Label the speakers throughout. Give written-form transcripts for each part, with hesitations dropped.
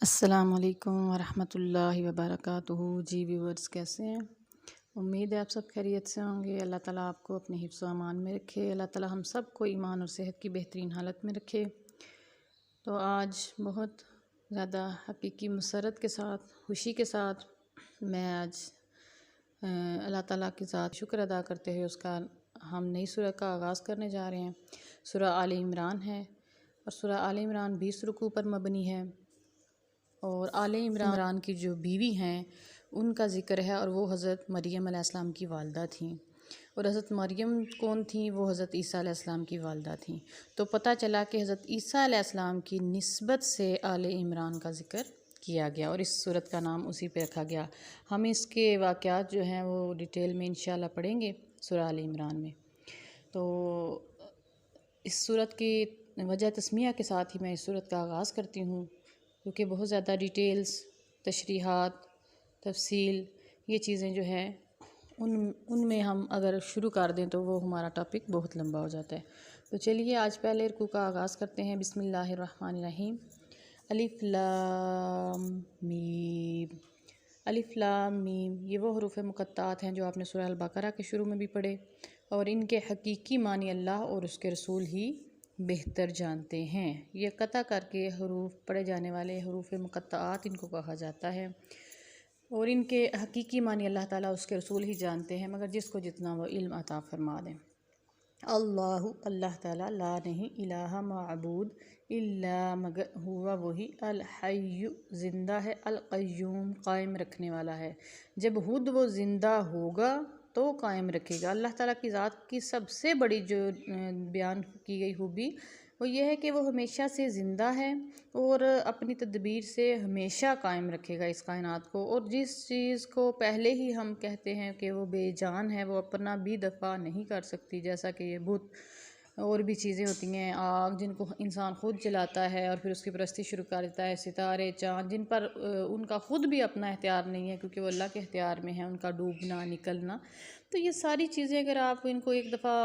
Speaker 1: अस्सलामुअलैकुम वरहमतुल्लाहि वबरकातुहू। जी व्यूवर्स, कैसे हैं? उम्मीद है आप सब खैरियत से होंगे। अल्लाह ताला आपको अपने हिफ्ज़ व अमान में रखे। अल्लाह ताला हम सब को ईमान और सेहत की बेहतरीन हालत में रखे। तो आज बहुत ज़्यादा हकीकी मसरत के साथ, खुशी के साथ मैं आज अल्लाह ताला की ज़ात शुक्र अदा करते हुए उसका हम नई सूरह का आगाज़ करने जा रहे हैं। सूरह आले इमरान है और सूरह आले इमरान 20 रुकू पर मबनी है। और आले इमरान की जो बीवी हैं उनका ज़िक्र है और वो हज़रत मरियम अलैहिस्सलाम की वालदा थीं। और हज़रत मरियम कौन थी? वो हज़रत ईसा अलैहिस्सलाम की वालदा थीं। तो पता चला कि हज़रत ईसा अलैहिस्सलाम की निस्बत से आले इमरान का ज़िक्र किया गया और इस सूरत का नाम उसी पे रखा गया। हम इसके वाक़यात जो हैं वो डिटेल में इंशाल्लाह पढ़ेंगे सूरह आले इमरान में। तो इस सूरत की वजह तस्मिया के साथ ही मैं इस सूरत का आगाज़ करती हूँ, क्योंकि बहुत ज़्यादा डिटेल्स, तशरीहात, तफसील, ये चीज़ें जो हैं उनमें हम अगर शुरू कर दें तो वो हमारा टॉपिक बहुत लंबा हो जाता है। तो चलिए आज पहले रुकू का आगाज़ करते हैं। बिस्मिल्लाहिर्रहमानिर्रहीम। अलिफ लाम मीम। अलिफ लाम मीम ये वो हरूफ मुक़त्तात हैं जो आपने सूरह अल बकरा के शुरू में भी पढ़े और इनके हकीकी मानी अल्लाह और उसके रसूल ही बेहतर जानते हैं। ये कता करके हरूफ पढ़े जाने वाले हरूफ मुक़त्तात इनको कहा जाता है और इनके हकीकी मानी अल्लाह ताला उसके रसूल ही जानते हैं, मगर जिसको जितना वो इल्म अता फरमा दें। अल्लाहु अल्लाह ताला, ला नहीं, इलाहा माबूद इल्ला मगर हुआ वही, अल हय्यु ज़िंदा है, अल क़य्यूम कायम रखने वाला है। जब खुद वो ज़िंदा होगा तो कायम रखेगा। अल्लाह ताला की ज़ात की सबसे बड़ी जो बयान की गई खूबी वो ये है कि वो हमेशा से ज़िंदा है और अपनी तदबीर से हमेशा कायम रखेगा इस कायनात को। और जिस चीज़ को पहले ही हम कहते हैं कि वो बेजान है, वो अपना भी दफ़ा नहीं कर सकती, जैसा कि ये बुत और भी चीज़ें होती हैं, आग जिनको इंसान ख़ुद जलाता है और फिर उसकी परस्ती शुरू कर देता है, सितारे, चाँद जिन पर उनका ख़ुद भी अपना इख्तियार नहीं है क्योंकि वो अल्लाह के इख्तियार में है, उनका डूबना, निकलना। तो ये सारी चीज़ें अगर आप इनको एक दफ़ा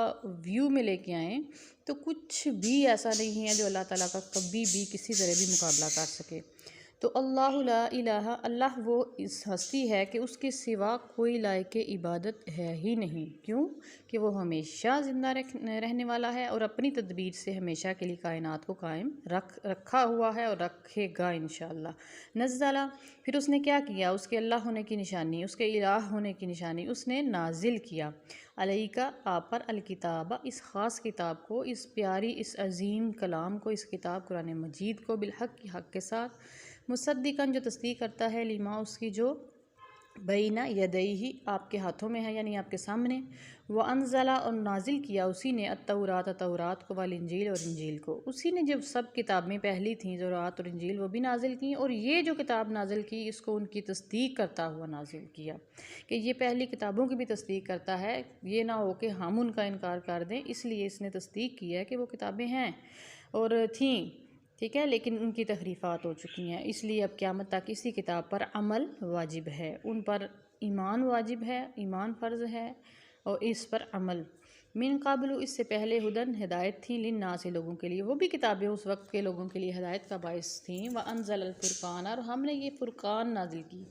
Speaker 1: व्यू में लेके आएँ तो कुछ भी ऐसा नहीं है जो अल्लाह ताला का कभी भी किसी तरह भी मुकाबला कर सके। तो अल्लाहु ला इलाहा, अल्लाह वो इस हस्ती है कि उसके सिवा कोई लायक इबादत है ही नहीं। क्यों? कि वो हमेशा ज़िंदा रहने वाला है और अपनी तदबीर से हमेशा के लिए कायनात को कायम रखा हुआ है और रखेगा इंशाअल्लाह। नज़्ज़ला, फिर उसने क्या किया? उसके अल्लाह होने की निशानी, उसके इलाह होने की निशानी उसने नाजिल किया अलैका आप पर अलकिताबा, इस ख़ास किताब को, इस प्यारी, इस अज़ीम कलाम को, इस किताब कुरान मजीद को, बिलहक़ की हक़ के साथ, मुसद्दिक़न जो तस्दीक करता है, लिमा उसकी जो बैना यदैहि आपके हाथों में है यानी आपके सामने, व अनज़ला और नाजिल किया उसी ने अत्तौरात तौरात को, वाल इंजील और इंजील को। उसी ने जब सब किताबें पहली थीं ज़ौरात और इंजील वो भी नाजिल की और ये जो किताब नाजिल की इसको उनकी तस्दीक करता हुआ नाजिल किया कि ये पहली किताबों की भी तस्दीक करता है, ये ना हो कि हम उनका इनकार कर दें। इसलिए इसने तस्दीक किया है कि वो किताबें हैं और थीं, ठीक है, लेकिन उनकी तहरीफ़ात हो चुकी हैं। इसलिए अब क़यामत तक इसी किताब पर अमल वाजिब है, उन पर ईमान वाजिब है, ईमान फ़र्ज़ है और इस पर अमल। मिन क़ब्लु इससे पहले हुदन हिदायत थी, लिन्नास लोगों के लिए, वो भी किताबें उस वक्त के लोगों के लिए हिदायत का बाइस थी। व अनज़लल फ़ुरक़ान, और हमने ये फ़ुरक़ान नाजिल की,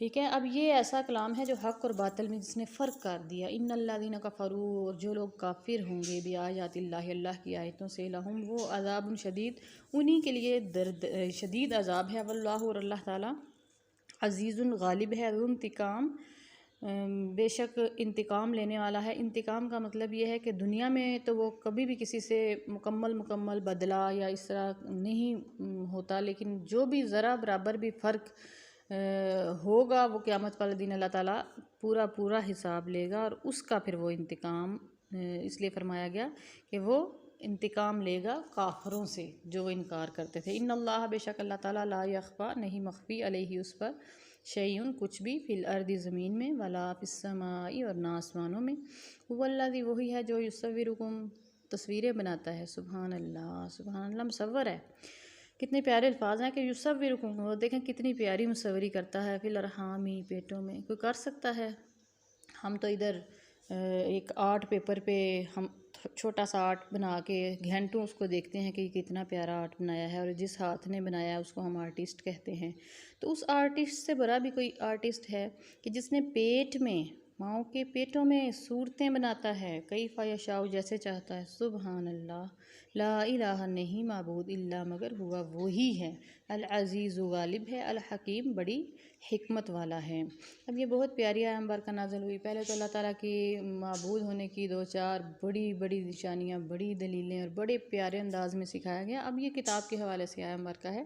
Speaker 1: ठीक है। अब ये ऐसा कलाम है जो हक़ और बातिल में जिसने फ़र्क कर दिया। इन्नल्लज़ीना कफ़रू, और जो लोग काफिर होंगे बिआयातिल्लाहि, अल्लाह की आयतों से, लहुम वो अज़ाबुन शदीद, उन्हीं के लिए दर्द शदीद अज़ाब है। वल्लाहु, और अल्लाह ताला अज़ीज़ुन गालिब है, इंतकाम बेशक इंतकाम लेने वाला है। इंतकाम का मतलब ये है कि दुनिया में तो वो कभी भी किसी से मुकम्मल बदला या इस तरह नहीं होता, लेकिन जो भी ज़रा बराबर भी फ़र्क होगा वो क़यामत वाले दिन अल्लाह ताला पूरा हिसाब लेगा और उसका फिर वो इंतकाम इसलिए फरमाया गया कि वो इंतकाम लेगा काफरों से जो वो इनकार करते थे। इन्नल्लाह, बेशक अल्लाह ताला, ला यख़फ़ा नहीं मख्फ़ी, अलैहि उस पर, शैउन कुछ भी, फ़िल अर्दि ज़मीन में, वला फ़िस्समाई और ना आसमानों में, हुवल्लज़ी वही है जो युसव्विरुकुम तस्वीरें बनाता है। सुबहान अल्लाह, सुबहान अल्लाह, मुसव्वर है। कितने प्यारे अल्फाज हैं कि युसव्विरुकुम, वो देखें कितनी प्यारी मुसव्वरी करता है। फ़िल अरहामी, पेटों में, कोई कर सकता है? हम तो इधर एक आर्ट पेपर पे हम छोटा सा आर्ट बना के घंटों उसको देखते हैं कि कितना प्यारा आर्ट बनाया है, और जिस हाथ ने बनाया है उसको हम आर्टिस्ट कहते हैं। तो उस आर्टिस्ट से बड़ा भी कोई आर्टिस्ट है कि जिसने पेट में, माँओं के पेटों में सूरतें बनाता है, कई फ़ायशाओ जैसे चाहता है। सुबहान अल्लाह, ला इलाहा नहीं माबूद इल्ला मगर हुआ वो ही है, अल अज़ीज़ु गालिब है, अल हकीम बड़ी हिकमत वाला है। अब ये बहुत प्यारी आयत मुबारका नाज़िल हुई। पहले तो अल्लाह ताला की माबूद होने की दो चार बड़ी बड़ी निशानियाँ, बड़ी दलीलें और बड़े प्यारे अंदाज में सिखाया गया। अब ये किताब के हवाले से आयत मुबारका है,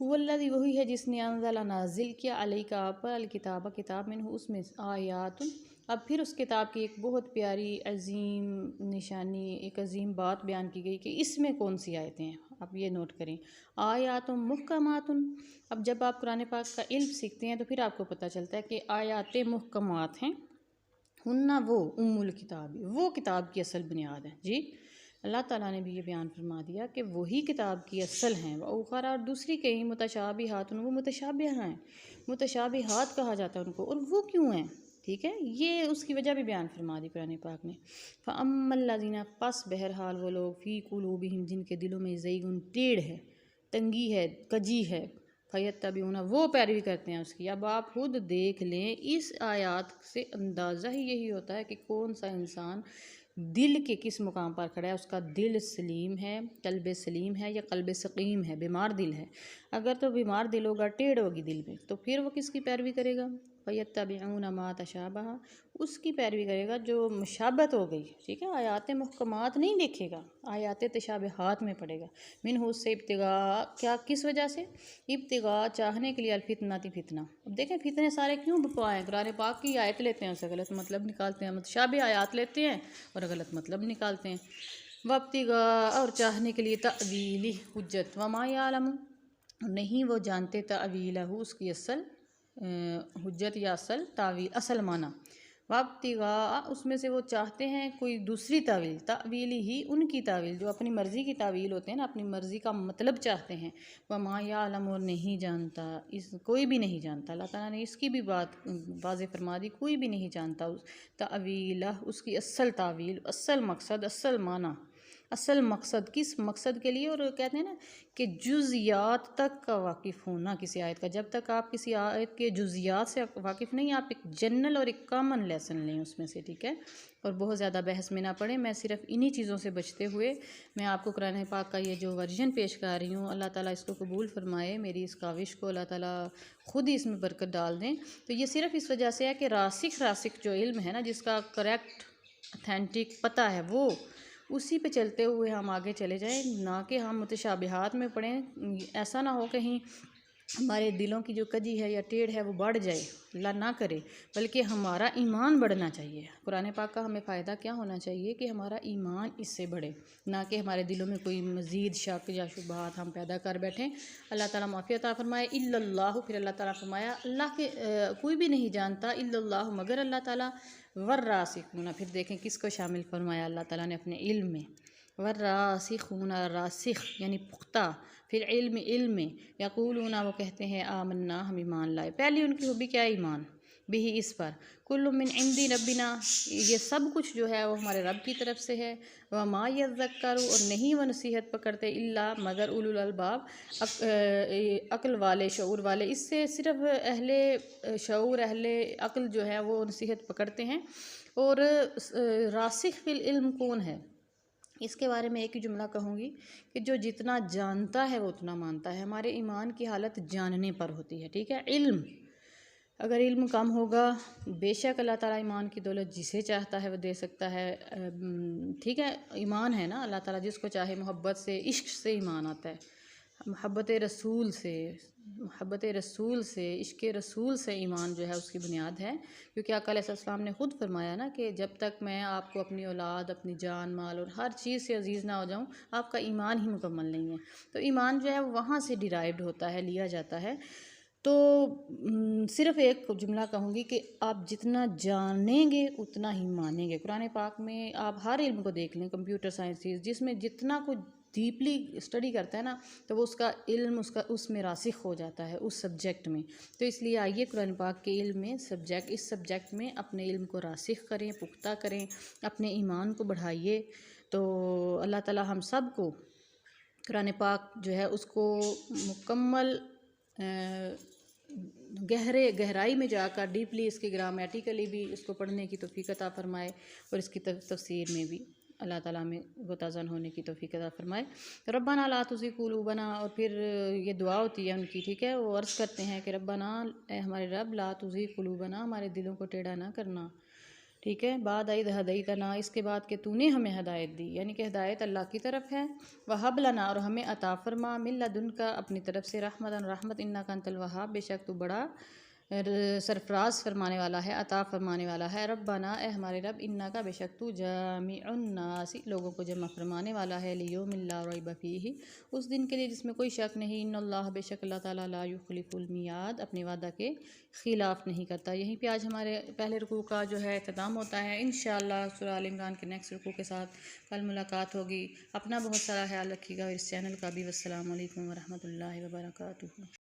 Speaker 1: हुवल्लज़ी वही है जिसने अनज़ला नाजिल किया अलैका आप पर अल किताब किताब में उसमें आयातुन। अब फिर उस किताब की एक बहुत प्यारी अजीम निशानी, एक अजीम बात बयान की गई कि इसमें कौन सी आयतें हैं। आप ये नोट करें, आयातुन मुहकमातुन। अब जब आप कुरान पाक का इल्म सीखते हैं तो फिर आपको पता चलता है कि आयात मुहकमात हैं, हुन्ना वो उम्मुल किताब, वो किताब की असल बुनियाद है। जी, अल्लाह ताला ने भी ये बयान फरमा दिया कि वही किताब की असल हैं। व उखरा, और दूसरी कहीं मुतशाबिहात, वो मुतशाबिह हैं, मुतशाबिहात कहा जाता है उनको। और वो क्यों हैं, ठीक है, ये उसकी वजह भी बयान फरमा दी कुरान पाक ने। फ़अम्मल्लज़ीना, पस बहरहाल वो लोग, फ़ी कुलूबिहिम, जिनके दिलों में ज़ैगुन, टेढ़ है, तंगी है, कजी है, फ़यत्तबिऊना, वो पैरवी करते हैं उसकी। अब आप खुद देख लें, इस आयत से अंदाज़ा ही यही होता है कि कौन सा इंसान दिल के किस मुकाम पर खड़ा है। उसका दिल सलीम है, कल्ब सलीम है, या कल्ब सकीम है, बीमार दिल है। अगर तो बीमार दिल होगा, टेढ़ होगी दिल में, तो फिर वो किसकी पैरवी करेगा, फ़यत्तबिऊना मा तशाबहा, उसकी पैरवी करेगा जो मुशाबत हो गई। ठीक है, आयात मुहकमात नहीं देखेगा, आयात तशाबहात में पड़ेगा। मिनहु से इब्तिगा, क्या किस वजह से, इब्तिगा चाहने के लिए, अलफितनाती फितना। अब देखें फितने सारे क्यों बपा हैं, कुरान पाक की आयत लेते हैं उससे गलत मतलब निकालते हैं, मुतशाबे आयात लेते हैं और गलत मतलब निकालते हैं। वब्तिगा, और चाहने के लिए, तअवीली हुज्जत, वमा यालमु, नहीं वो जानते, तअवीलहु, उसकी असल हुज्जत या असल तावील, असल माना। वब्तिगा, उसमें से वो चाहते हैं कोई दूसरी तावील, तावीली ही उनकी तावील, जो अपनी मर्ज़ी की तावील होते हैं ना, अपनी मर्ज़ी का मतलब चाहते हैं। वमा यालम, और नहीं जानता, इस कोई भी नहीं जानता। अल्लाह ताला ने इसकी भी बात वाज़ेह फरमा दी, कोई भी नहीं जानता उस तावीला, उसकी असल तावील, असल मकसद, असल माना, असल मकसद, किस मकसद के लिए। और कहते हैं ना कि जुज़ियात तक का वाकिफ़ होना किसी आयत का, जब तक आप किसी आयत के जुज़ियात से वाकिफ़ नहीं, आप एक जनरल और एक कॉमन लेसन लें उसमें से, ठीक है, और बहुत ज़्यादा बहस में ना पड़े। मैं सिर्फ इन्हीं चीज़ों से बचते हुए मैं आपको कुरान पाक का ये जो वर्जन पेश कर रही हूँ, अल्लाह ताला इसको कबूल फरमाए, मेरी इस काविश को अल्लाह ताला ख़ुद ही इसमें बरकत डाल दें। तो ये सिर्फ इस वजह से है कि रासिख जो इल्म है ना, जिसका करेक्ट अथेंटिक पता है, वो उसी पे चलते हुए हम आगे चले जाएं, ना कि हम मुतशाबिहात में पढ़ें। ऐसा ना हो कहीं हमारे दिलों की जो कजी है या टेढ़ है वो बढ़ जाए, अल्लाह ना करे, बल्कि हमारा ईमान बढ़ना चाहिए। कुरान पाक का हमें फ़ायदा क्या होना चाहिए कि हमारा ईमान इससे बढ़े, ना कि हमारे दिलों में कोई मज़ीद शक या शुबहात हम पैदा कर बैठें। अल्लाह ताला माफ़ी अता फरमाए। इल्लल्लाहु, फिर अल्लाह ताला फरमाया, अल्लाह के कोई भी नहीं जानता, इल्लल्लाहु, मगर अल्लाह ताला, वर्रासिखूना, फिर देखें किसको शामिल फरमाया अल्लाह ताला ने अपने इल्म में, वर्रासिखूना, रासिख यानी पुख्ता, फिर इल्म में, यक़ूलूना, वो कहते हैं, आमन्ना, हम ईमान लाए। पहली उनकी खूबी क्या है, ईमान, बिही, इस पर, कुल्लु मिन इंदी रब्बिना, ये सब कुछ जो है वो हमारे रब की तरफ से है। व मा यज़क्करु, और नहीं वो नसीहत पकड़ते, इल्ला, मगर उलुल अलबाब, अक्ल वाले, शऊर वाले, इससे सिर्फ अहले शऊर, अहले अक्ल जो है वो नसीहत पकड़ते हैं। और रासिख फिल इल्म कौन है, इसके बारे में एक ही जुमला कहूँगी कि जो जितना जानता है वो उतना मानता है। हमारे ईमान की हालत जानने पर होती है, ठीक है। इल्म, अगर इल्म कम होगा, बेशक अल्लाह ताला ईमान की दौलत जिसे चाहता है वो दे सकता है, ठीक है। ईमान है ना, अल्लाह ताला जिसको चाहे मोहब्बत से, इश्क से ईमान आता है, मोहब्बत रसूल से, इश्क रसूल से ईमान जो है उसकी बुनियाद है। क्योंकि आका अलैहिस्सलाम ने ख़ुद फरमाया ना कि जब तक मैं आपको अपनी औलाद, अपनी जान, माल और हर चीज़ से अजीज़ ना हो जाऊँ, आपका ईमान ही मुकम्मल नहीं है। तो ईमान जो है वहाँ से डिराइव्ड होता है, लिया जाता है। तो सिर्फ़ एक जुमला कहूँगी कि आप जितना जानेंगे उतना ही मानेंगे। कुरान पाक में आप हर इल्म को देख लें, कंप्यूटर साइंसेस, जिसमें जितना कुछ डीपली स्टडी करता है ना, तो वो उसका इल्म उसका उसमें रासिख हो जाता है उस सब्जेक्ट में। तो इसलिए आइए कुरान पाक के इल्म में इस सब्जेक्ट में अपने इल्म को रासिख करें, पुख्ता करें, अपने ईमान को बढ़ाइए। तो अल्लाह ताला हम सब को कुरान पाक जो है उसको मुकम्मल गहराई में जाकर डीपली इसकी ग्रामेटिकली भी इसको पढ़ने की तौफीक अता फ़रमाए और इसकी तफसीर में भी अल्लाह ताला में गुताज़न होने की तौफीक अता फ़रमाए। रब्बाना ला तुज़िग़ क़ुलूबना, और फिर ये दुआ होती है उनकी, ठीक है। वो अर्ज़ करते हैं कि रब्बाना, हमारे रब, ला तुज़िग़ क़ुलूबना, हमारे दिलों को टेढ़ा ना करना, ठीक है। बाद आई हदैतना, इसके बाद कि तूने हमें हदायत दी, यानी कि हदायत अल्लाह की तरफ है। वहब लना, और हमें अता फरमा, मिन लदुनका, अपनी तरफ से, रहमतन रहमत, इन्नका अंतल वहाब, बेशक तू बड़ा सरफराज फरमाने वाला है, अता फरमाने वाला है। रब्बना, ए हमारे रब, इन्ना का बेशक तू जामिउन नासी, लोगों को जमा फरमाने वाला है, लियौमिल ला रैब फीही, उस दिन के लिए जिसमें कोई शक नहीं। इन्नल्लाह, बेशक अल्लाह ताला, ला युखलिफुल मियाद, अपने वादा के ख़िलाफ़ नहीं करता। यहीं पे आज हमारे पहले रुकू का जो है इख्तिताम होता है। इंशाअल्लाह सूरह आल इमरान के नेक्स्ट रुकू के साथ कल मुलाकात होगी। अपना बहुत सारा ख्याल रखिएगा, इस चैनल का भी। वस्सलामु अलैकुम वरहमतुल्लाहि वबरकातुहू।